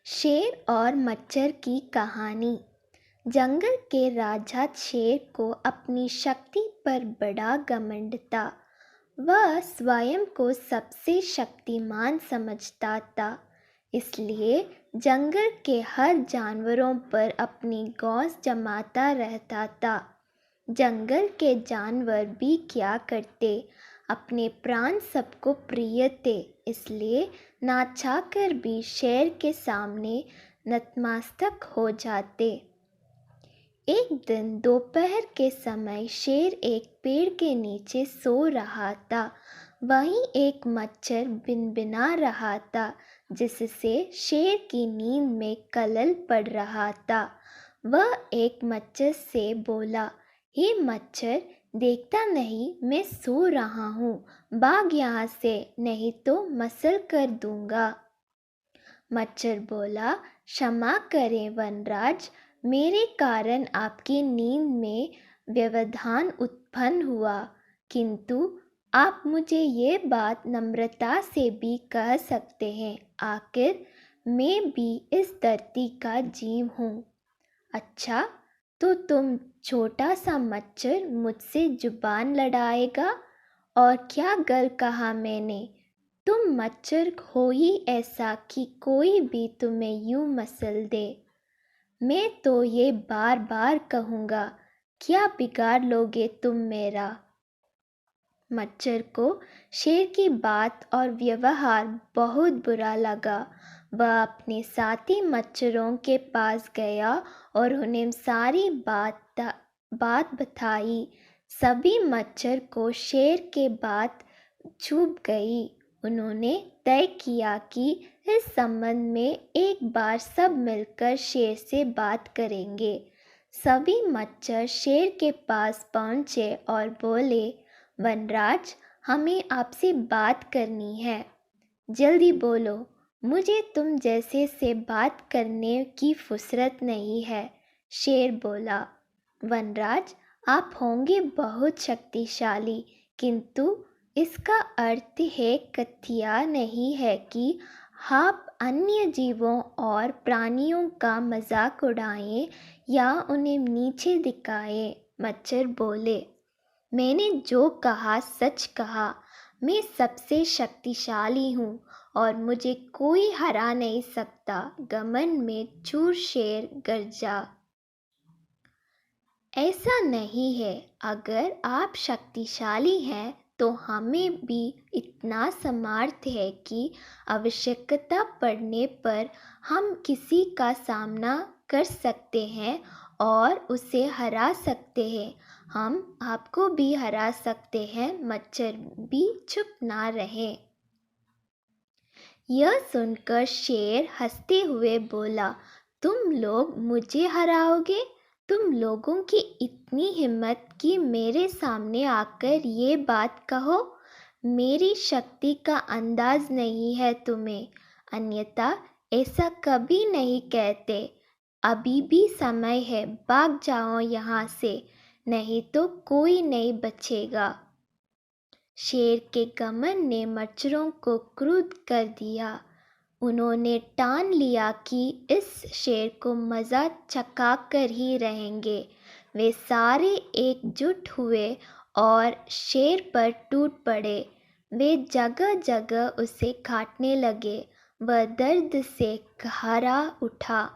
शेर और मच्छर की कहानी। जंगल के राजा शेर को अपनी शक्ति पर बड़ा घमंड था। वह स्वयं को सबसे शक्तिमान समझता था, इसलिए जंगल के हर जानवरों पर अपनी गौस जमाता रहता था। जंगल के जानवर भी क्या करते, अपने प्राण सबको प्रिय थे, इसलिए ना चाहकर भी शेर के सामने नतमस्तक हो जाते। एक दिन दोपहर के समय शेर एक पेड़ के नीचे सो रहा था। वहीं एक मच्छर भिनभिना रहा था, जिससे शेर की नींद में खलल पड़ रहा था। वह एक मच्छर से बोला, हे मच्छर, देखता नहीं मैं सो रहा हूँ, भाग यहाँ से, नहीं तो मसल कर दूंगा। मच्छर बोला, क्षमा करें वनराज, मेरे कारण आपकी नींद में व्यवधान उत्पन्न हुआ, किंतु आप मुझे ये बात नम्रता से भी कह सकते हैं, आखिर मैं भी इस धरती का जीव हूँ। अच्छा, तो तुम छोटा सा मच्छर मुझसे जुबान लड़ाएगा? और क्या गल कहा मैंने? तुम मच्छर हो ही ऐसा कि कोई भी तुम्हें यूं मसल दे। मैं तो ये बार बार कहूँगा, क्या बिगाड़ लोगे तुम मेरा? मच्छर को शेर की बात और व्यवहार बहुत बुरा लगा। वह अपने साथी मच्छरों के पास गया और उन्हें सारी बात बताई। सभी मच्छर को शेर के बात चुभ गई। उन्होंने तय किया कि इस संबंध में एक बार सब मिलकर शेर से बात करेंगे। सभी मच्छर शेर के पास पहुंचे और बोले, वनराज, हमें आपसे बात करनी है, जल्दी बोलो, मुझे तुम जैसे से बात करने की फुर्सत नहीं है। शेर बोला, वनराज, आप होंगे बहुत शक्तिशाली, किंतु इसका अर्थ है कथिया नहीं है कि आप अन्य जीवों और प्राणियों का मजाक उड़ाएं या उन्हें नीचे दिखाएं। मच्छर बोले, मैंने जो कहा सच कहा, मैं सबसे शक्तिशाली हूँ और मुझे कोई हरा नहीं सकता। घमंड में चूर शेर गरजा। ऐसा नहीं है, अगर आप शक्तिशाली हैं तो हमें भी इतना सामर्थ्य है कि आवश्यकता पड़ने पर हम किसी का सामना कर सकते हैं और उसे हरा सकते हैं। हम आपको भी हरा सकते हैं। मच्छर भी चुप ना रहे। यह सुनकर शेर हंसते हुए बोला, तुम लोग मुझे हराओगे? तुम लोगों की इतनी हिम्मत कि मेरे सामने आकर ये बात कहो? मेरी शक्ति का अंदाज नहीं है तुम्हें, अन्यथा ऐसा कभी नहीं कहते। अभी भी समय है, भाग जाओ यहाँ से, नहीं तो कोई नहीं बचेगा। शेर के घमंड ने मच्छरों को क्रुद्ध कर दिया। उन्होंने ठान लिया कि इस शेर को मज़ा चखा कर ही रहेंगे। वे सारे एकजुट हुए और शेर पर टूट पड़े। वे जगह जगह उसे काटने लगे। वह दर्द से घबरा उठा।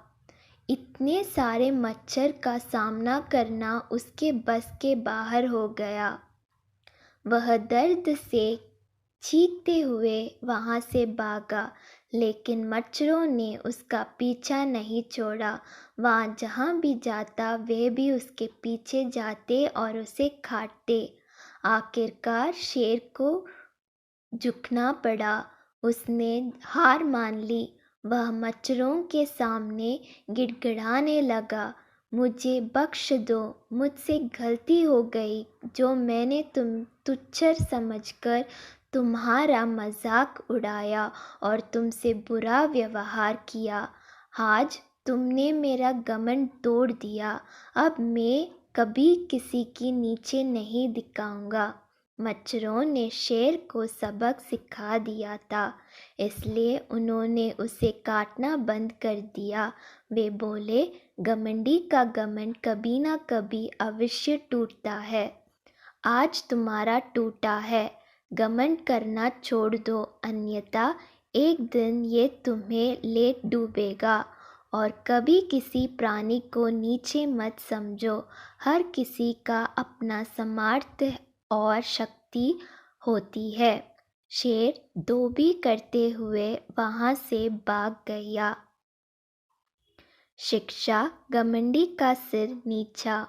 इतने सारे मच्छर का सामना करना उसके बस के बाहर हो गया। वह दर्द से चीखते हुए वहाँ से भागा, लेकिन मच्छरों ने उसका पीछा नहीं छोड़ा। वहाँ जहाँ भी जाता वे भी उसके पीछे जाते और उसे काटते। आखिरकार शेर को झुकना पड़ा। उसने हार मान ली। वह मच्छरों के सामने गिड़गिड़ाने लगा, मुझे बख्श दो, मुझसे गलती हो गई, जो मैंने तुम तुच्छ समझकर तुम्हारा मजाक उड़ाया और तुमसे बुरा व्यवहार किया। आज तुमने मेरा घमंड तोड़ दिया। अब मैं कभी किसी की नीचे नहीं दिखाऊंगा। मच्छरों ने शेर को सबक सिखा दिया था, इसलिए उन्होंने उसे काटना बंद कर दिया। वे बोले, घमंडी का घमंड कभी ना कभी अवश्य टूटता है। आज तुम्हारा टूटा है, घमंड करना छोड़ दो, अन्यथा एक दिन ये तुम्हें ले डूबेगा। और कभी किसी प्राणी को नीचे मत समझो, हर किसी का अपना सामर्थ्य और शक्ति होती है। शेर धोबी करते हुए वहां से भाग गया। शिक्षा, घमंडी का सिर नीचा